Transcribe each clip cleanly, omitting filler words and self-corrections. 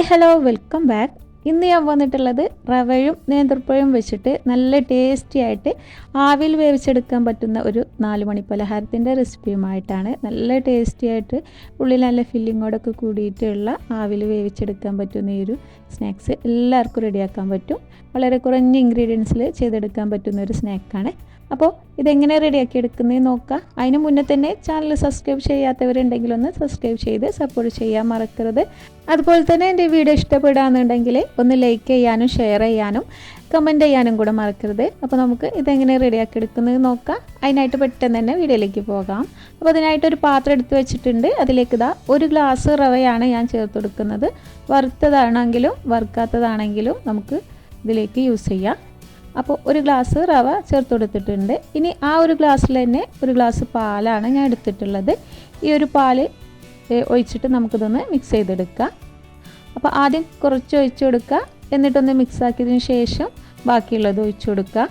Hi hello welcome back. ഇന്ന് ഞാൻ വന്നിട്ടുള്ളത് റവയും നേന്ത്രപ്പഴവും വെച്ചിട്ട് നല്ല ടേസ്റ്റി ആയിട്ട് ആവിയിൽ വേവിച്ചെടുക്കാൻ പറ്റുന്ന ഒരു 4 മണി പലഹാരത്തിൻ്റെ റെസിപ്പിയുമായിട്ടാണ്. നല്ല ടേസ്റ്റി ആയിട്ട് ഉള്ളിൽ നല്ല ഫില്ലിങ്ങോടൊക്കെ കൂടിയിട്ടുള്ള ആവിയിൽ വേവിച്ചെടുക്കാൻ പറ്റുന്ന ഈ ഒരു സ്നാക്സ് എല്ലാവർക്കും റെഡിയാക്കാൻ പറ്റും. വളരെ കുറഞ്ഞ ഇൻഗ്രീഡിയൻസിൽ ചെയ്തെടുക്കാൻ പറ്റുന്ന ഒരു സ്നാക്കാണ്. അപ്പോൾ ഇതെങ്ങനെ റെഡിയാക്കി എടുക്കുന്നതെന്ന് നോക്കാം. അതിന് മുന്നേ തന്നെ ചാനൽ സബ്സ്ക്രൈബ് ചെയ്യാത്തവരുണ്ടെങ്കിൽ ഒന്ന് സബ്സ്ക്രൈബ് ചെയ്ത് സപ്പോർട്ട് ചെയ്യാൻ മറക്കരുത്. അതുപോലെ തന്നെ എൻ്റെ വീഡിയോ ഇഷ്ടപ്പെടുകയാണെന്നുണ്ടെങ്കിൽ ഒന്ന് ലൈക്ക് ചെയ്യാനും ഷെയർ ചെയ്യാനും കമൻറ്റ് ചെയ്യാനും കൂടെ മറക്കരുത്. അപ്പോൾ നമുക്ക് ഇതെങ്ങനെ റെഡിയാക്കി എടുക്കുന്നത് നോക്കാം. അതിനായിട്ട് പെട്ടെന്ന് തന്നെ വീഡിയോയിലേക്ക് പോകാം. അപ്പോൾ അതിനായിട്ടൊരു പാത്രം എടുത്ത് വെച്ചിട്ടുണ്ട്. അതിലേക്ക് ഒരു ഗ്ലാസ് റവയാണ് ഞാൻ ചേർത്ത് കൊടുക്കുന്നത്. വറുത്തതാണെങ്കിലും വറുക്കാത്തതാണെങ്കിലും നമുക്ക് ഇതിലേക്ക് യൂസ് ചെയ്യാം. അപ്പോൾ ഒരു ഗ്ലാസ് റവ ചേർത്ത് കൊടുത്തിട്ടുണ്ട്. ഇനി ആ ഒരു ഗ്ലാസ്സിൽ തന്നെ ഒരു ഗ്ലാസ് പാലാണ് ഞാൻ എടുത്തിട്ടുള്ളത്. ഈ ഒരു പാല് ഒഴിച്ചിട്ട് നമുക്കിതൊന്ന് മിക്സ് ചെയ്തെടുക്കാം. അപ്പോൾ ആദ്യം കുറച്ച് ഒഴിച്ചു കൊടുക്കുക, എന്നിട്ടൊന്ന് മിക്സ് ആക്കിയതിന് ശേഷം ബാക്കിയുള്ളത് ഒഴിച്ചു കൊടുക്കുക.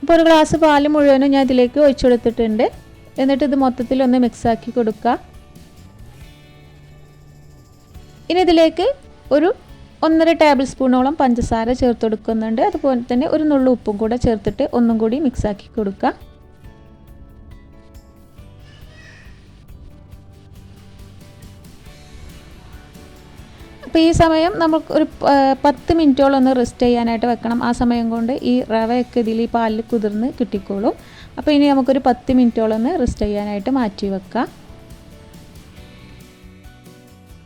അപ്പോൾ ഒരു ഗ്ലാസ് പാല് മുഴുവനും ഞാൻ ഇതിലേക്ക് ഒഴിച്ചു കൊടുത്തിട്ടുണ്ട്. എന്നിട്ട് ഇത് മൊത്തത്തിലൊന്ന് മിക്സാക്കി കൊടുക്കുക. ഇനി ഇതിലേക്ക് ഒരു 1.5 ടേബിൾ സ്പൂണോളം പഞ്ചസാര ചേർത്ത് കൊടുക്കുന്നുണ്ട്. അതുപോലെ തന്നെ ഒരു നുള്ളു ഉപ്പും കൂടെ ചേർത്തിട്ട് ഒന്നും കൂടി മിക്സാക്കി കൊടുക്കുക. അപ്പോൾ ഈ സമയം നമുക്ക് ഒരു 10 മിനിറ്റോളം ഒന്ന് റെസ്റ്റ് ചെയ്യാനായിട്ട് വെക്കണം. ആ സമയം കൊണ്ട് ഈ റവയൊക്കെ ഇതിൽ ഈ പാലിൽ കുതിർന്ന് കിട്ടിക്കോളും. അപ്പോൾ ഇനി നമുക്കൊരു 10 മിനിറ്റോളം ഒന്ന് റെസ്റ്റ് ചെയ്യാനായിട്ട് മാറ്റി വെക്കാം.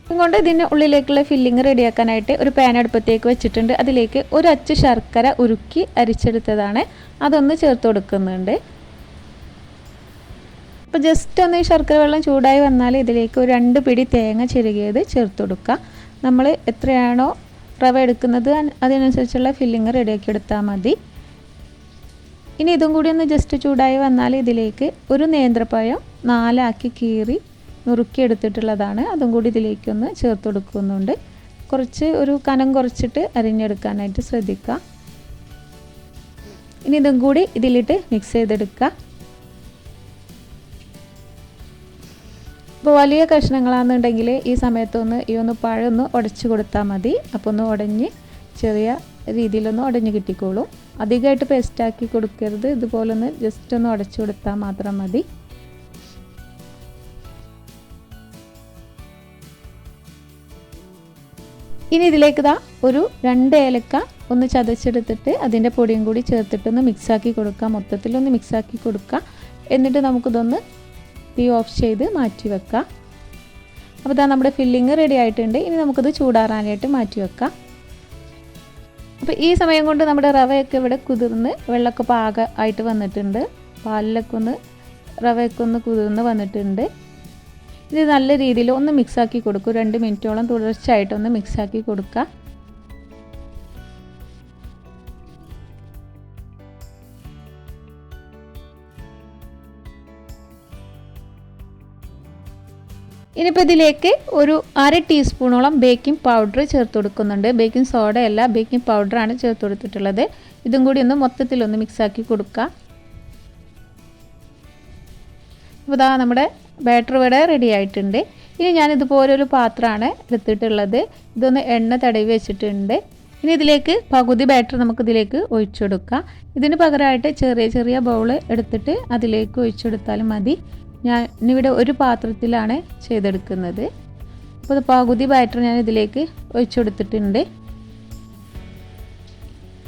അതുകൊണ്ട് ഇതിൻ്റെ ഉള്ളിലേക്കുള്ള ഫില്ലിങ് റെഡിയാക്കാനായിട്ട് ഒരു പാൻ അടുപ്പത്തേക്ക് വെച്ചിട്ടുണ്ട്. അതിലേക്ക് ഒരു അച്ച് ശർക്കര ഉരുക്കി അരിച്ചെടുത്തതാണ്, അതൊന്ന് ചേർത്ത് കൊടുക്കുന്നുണ്ട്. അപ്പോൾ ജസ്റ്റ് ഒന്ന് ഈ ശർക്കര വെള്ളം ചൂടായി വന്നാൽ ഇതിലേക്ക് ഒരു 2 പിടി തേങ്ങ ചിരകിയത് ചേർത്ത് കൊടുക്കുക. നമ്മൾ എത്രയാണോ റവ എടുക്കുന്നത് അതിനനുസരിച്ചുള്ള ഫില്ലിങ് റെഡിയാക്കി എടുത്താൽ മതി. ഇനി ഇതും കൂടി ഒന്ന് ജസ്റ്റ് ചൂടായി വന്നാൽ ഇതിലേക്ക് ഒരു നേന്ത്രപ്പഴം 4 ആക്കി കീറി നുറുക്കി എടുത്തിട്ടുള്ളതാണ്, അതും കൂടി ഇതിലേക്കൊന്ന് ചേർത്ത് കൊടുക്കുന്നുണ്ട്. കുറച്ച് ഒരു കനം കുറച്ചിട്ട് അരിഞ്ഞെടുക്കാനായിട്ട് ശ്രദ്ധിക്കുക. ഇനി ഇതും കൂടി ഇതിലിട്ട് മിക്സ് ചെയ്തെടുക്കുക. ഇപ്പോൾ വലിയ കഷ്ണങ്ങളാണെന്നുണ്ടെങ്കിൽ ഈ സമയത്തൊന്ന് ഈ പഴം ഒന്ന് ഉടച്ച് കൊടുത്താൽ മതി. അപ്പോൾ ഒന്ന് ഉടഞ്ഞ് ചെറിയ രീതിയിലൊന്ന് ഉടഞ്ഞ് കിട്ടിക്കോളും. അധികമായിട്ട് പേസ്റ്റാക്കി കൊടുക്കരുത്, ഇതുപോലൊന്ന് ജസ്റ്റ് ഒന്ന് ഉടച്ചു കൊടുത്താൽ മാത്രം മതി. ഇനി ഇതിലേക്ക് ഒരു 2 ഏലക്ക ഒന്ന് ചതച്ചെടുത്തിട്ട് അതിൻ്റെ പൊടിയും കൂടി ചേർത്തിട്ടൊന്ന് മിക്സാക്കി കൊടുക്കുക. മൊത്തത്തിലൊന്ന് മിക്സാക്കി കൊടുക്കുക. എന്നിട്ട് നമുക്കിതൊന്ന് തീ ഓഫ് ചെയ്ത് മാറ്റി വെക്കാം. അപ്പോൾ നമ്മുടെ ഫില്ലിങ് റെഡി ആയിട്ടുണ്ട്. ഇനി നമുക്കിത് ചൂടാറാനായിട്ട് മാറ്റി വെക്കാം. അപ്പോൾ ഈ സമയം കൊണ്ട് നമ്മുടെ റവയൊക്കെ ഇവിടെ കുതിർന്ന് വെള്ളമൊക്കെ പാകമായിട്ട് വന്നിട്ടുണ്ട്. പാലിലൊക്കെ ഒന്ന് റവയൊക്കെ ഒന്ന് കുതിർന്ന് വന്നിട്ടുണ്ട്. ഇത് നല്ല രീതിയിൽ ഒന്ന് മിക്സാക്കി കൊടുക്കും. 2 മിനിറ്റോളം തുടർച്ചയായിട്ടൊന്ന് മിക്സാക്കി കൊടുക്കുക. ഇനിയിപ്പോൾ ഇതിലേക്ക് ഒരു 1/2 ടീസ്പൂണോളം ബേക്കിംഗ് പൗഡർ ചേർത്ത് കൊടുക്കുന്നുണ്ട്. ബേക്കിംഗ് സോഡ അല്ല, ബേക്കിംഗ് പൗഡറാണ് ചേർത്ത് കൊടുത്തിട്ടുള്ളത്. ഇതും കൂടി ഒന്ന് മൊത്തത്തിലൊന്ന് മിക്സാക്കി കൊടുക്കുക. അപ്പോൾ നമ്മുടെ ബാറ്റർ ഇവിടെ റെഡി ആയിട്ടുണ്ട്. ഇനി ഞാനിതുപോലൊരു പാത്രമാണ് എടുത്തിട്ടുള്ളത്. ഇതൊന്ന് എണ്ണ തടവി വെച്ചിട്ടുണ്ട്. ഇനി ഇതിലേക്ക് പകുതി ബാറ്റർ നമുക്കിതിലേക്ക് ഒഴിച്ചു കൊടുക്കാം. ഇതിന് പകരമായിട്ട് ചെറിയ ചെറിയ ബൗൾ എടുത്തിട്ട് അതിലേക്ക് ഒഴിച്ചു കൊടുത്താലും മതി. ഞാനിവിടെ ഒരു പാത്രത്തിലാണ് ചെയ്തെടുക്കുന്നത്. അപ്പോൾ പകുതി ബാറ്റർ ഞാൻ ഇതിലേക്ക് ഒഴിച്ചു കൊടുത്തിട്ടുണ്ട്.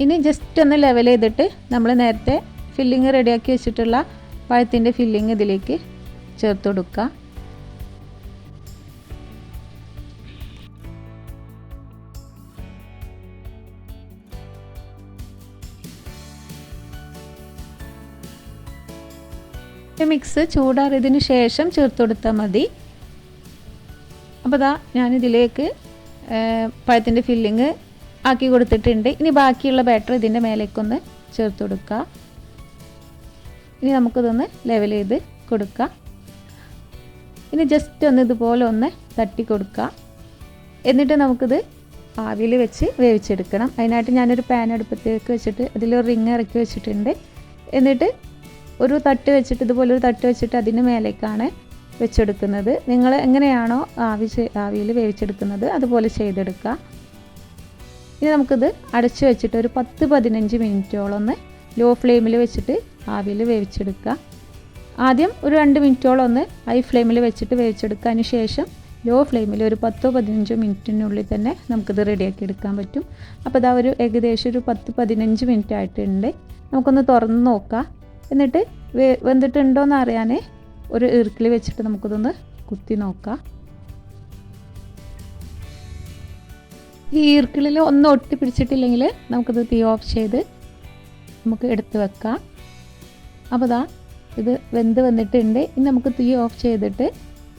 ഇനി ജസ്റ്റ് ഒന്ന് ലെവൽ ചെയ്തിട്ട് നമ്മൾ നേരത്തെ ഫില്ലിങ് റെഡിയാക്കി വെച്ചിട്ടുള്ള പഴത്തിൻ്റെ ഫില്ലിങ് ഇതിലേക്ക് ചേർത്ത് കൊടുക്കുക. മിക്സ് ചൂടാറിയതിന് ശേഷം ചേർത്ത് കൊടുത്താൽ മതി. അപ്പോൾ ഞാനിതിലേക്ക് പഴത്തിൻ്റെ ഫില്ലിങ് ആക്കി കൊടുത്തിട്ടുണ്ട്. ഇനി ബാക്കിയുള്ള ബാറ്റർ ഇതിൻ്റെ മേലേക്കൊന്ന് ചേർത്ത് കൊടുക്കുക. ഇനി നമുക്കിതൊന്ന് ലെവൽ ചെയ്ത് കൊടുക്കുക. ഇനി ജസ്റ്റ് ഒന്ന് ഇതുപോലെ ഒന്ന് തട്ടി കൊടുക്കുക. എന്നിട്ട് നമുക്കിത് ആവിയിൽ വെച്ച് വേവിച്ചെടുക്കണം. അതിനായിട്ട് ഞാനൊരു പാൻ അടുപ്പത്തേക്ക് വെച്ചിട്ട് അതിലൊരു റിങ് ഇറക്കി വെച്ചിട്ടുണ്ട്. എന്നിട്ട് ഒരു തട്ട് വെച്ചിട്ട് ഇതുപോലൊരു തട്ട് വെച്ചിട്ട് അതിന് മേലേക്കാണ് വെച്ചെടുക്കുന്നത്. നിങ്ങൾ എങ്ങനെയാണോ ആവിയിൽ വേവിച്ചെടുക്കുന്നത് അതുപോലെ ചെയ്തെടുക്കുക. ഇനി നമുക്കിത് അടച്ചു വെച്ചിട്ട് ഒരു 10-15 മിനിറ്റോളം ഒന്ന് ലോ ഫ്ലെയിമിൽ വെച്ചിട്ട് ആവിയിൽ വേവിച്ചെടുക്കുക. ആദ്യം ഒരു 2 മിനിറ്റോളം ഒന്ന് ഹൈ ഫ്ലെയിമിൽ വെച്ചിട്ട് വേവിച്ചെടുക്കുക. അതിന് ശേഷം ലോ ഫ്ലെയിമിൽ ഒരു 10-15 മിനിറ്റിനുള്ളിൽ തന്നെ നമുക്കിത് റെഡിയാക്കി എടുക്കാൻ പറ്റും. അപ്പോൾ ഇതാ ഒരു ഏകദേശം ഒരു 10-15 മിനിറ്റ് ആയിട്ടുണ്ട്. നമുക്കൊന്ന് തുറന്ന് നോക്കാം. എന്നിട്ട് വെന്തിട്ടുണ്ടോയെന്ന് അറിയാൻ ഒരു ഈർക്കിൽ വെച്ചിട്ട് നമുക്കിതൊന്ന് കുത്തി നോക്കാം. ഈ ഈർക്കിളിൽ ഒന്നും ഒട്ടി പിടിച്ചിട്ടില്ലെങ്കിൽ നമുക്കിത് തീ ഓഫ് ചെയ്ത് നമുക്ക് എടുത്ത് വെക്കാം. അപ്പോൾ ഇതാ ഇത് വെന്ത് വന്നിട്ടുണ്ട്. ഇനി നമുക്ക് തീ ഓഫ് ചെയ്തിട്ട്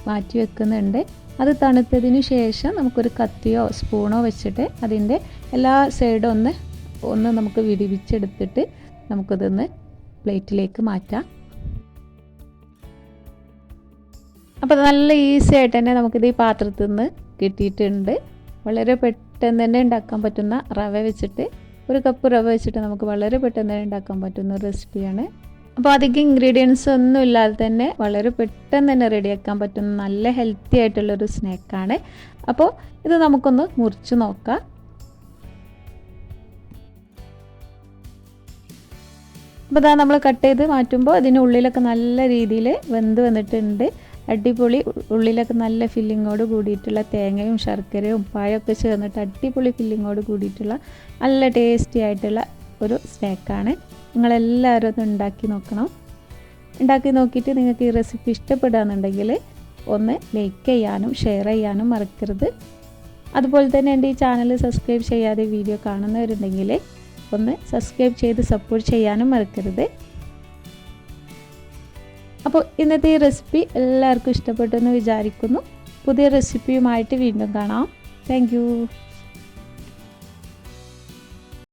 മാറ്റി വെക്കുന്നുണ്ട്. അത് തണുത്തതിന് ശേഷം നമുക്കൊരു കത്തിയോ സ്പൂണോ വെച്ചിട്ട് അതിൻ്റെ എല്ലാ സൈഡും ഒന്ന് നമുക്ക് വിരിവിച്ചെടുത്തിട്ട് നമുക്കിതൊന്ന് പ്ലേറ്റിലേക്ക് മാറ്റാം. അപ്പോൾ നല്ല ഈസി ആയിട്ട് തന്നെ നമുക്കിത് ഈ പാത്രത്തിൽ നിന്ന് കിട്ടിയിട്ടുണ്ട്. വളരെ പെട്ടെന്ന് തന്നെ ഉണ്ടാക്കാൻ പറ്റുന്ന റവ വെച്ചിട്ട്, ഒരു കപ്പ് റവ വെച്ചിട്ട് നമുക്ക് വളരെ പെട്ടെന്ന് തന്നെ ഉണ്ടാക്കാൻ പറ്റുന്ന റെസിപ്പിയാണ്. അപ്പോൾ അധികം ഇൻഗ്രീഡിയൻസ് ഒന്നും ഇല്ലാതെ തന്നെ വളരെ പെട്ടെന്ന് തന്നെ റെഡിയാക്കാൻ പറ്റുന്ന നല്ല ഹെൽത്തി ആയിട്ടുള്ളൊരു സ്നാക്കാണ്. അപ്പോൾ ഇത് നമുക്കൊന്ന് മുറിച്ച് നോക്കാം. അപ്പോൾ ഇതാ നമ്മൾ കട്ട് ചെയ്ത് മാറ്റുമ്പോൾ അതിനുള്ളിലൊക്കെ നല്ല രീതിയിൽ വെന്ത് വന്നിട്ടുണ്ട്. അടിപൊളി, ഉള്ളിലൊക്കെ നല്ല ഫില്ലിങ്ങോട് കൂടിയിട്ടുള്ള തേങ്ങയും ശർക്കരയും പായൊക്കെ ചേർന്നിട്ട് അടിപൊളി ഫില്ലിങ്ങോട് കൂടിയിട്ടുള്ള നല്ല ടേസ്റ്റി ആയിട്ടുള്ള ഒരു സ്നാക്കാണ്. നിങ്ങളെല്ലാവരും ഒന്ന് ഉണ്ടാക്കി നോക്കണം. ഉണ്ടാക്കി നോക്കിയിട്ട് നിങ്ങൾക്ക് ഈ റെസിപ്പി ഇഷ്ടപ്പെടുകയാണെന്നുണ്ടെങ്കിൽ ഒന്ന് ലൈക്ക് ചെയ്യാനും ഷെയർ ചെയ്യാനും മറക്കരുത്. അതുപോലെ തന്നെ എൻ്റെ ഈ ചാനൽ സബ്സ്ക്രൈബ് ചെയ്യാതെ വീഡിയോ കാണുന്നവരുണ്ടെങ്കിൽ ഒന്ന് സബ്സ്ക്രൈബ് ചെയ്ത് സപ്പോർട്ട് ചെയ്യാനും മറക്കരുത്. അപ്പോൾ ഇന്നത്തെ ഈ റെസിപ്പി എല്ലാവർക്കും ഇഷ്ടപ്പെട്ടെന്ന് വിചാരിക്കുന്നു. പുതിയ റെസിപ്പിയുമായിട്ട് വീണ്ടും കാണാം. Thank you.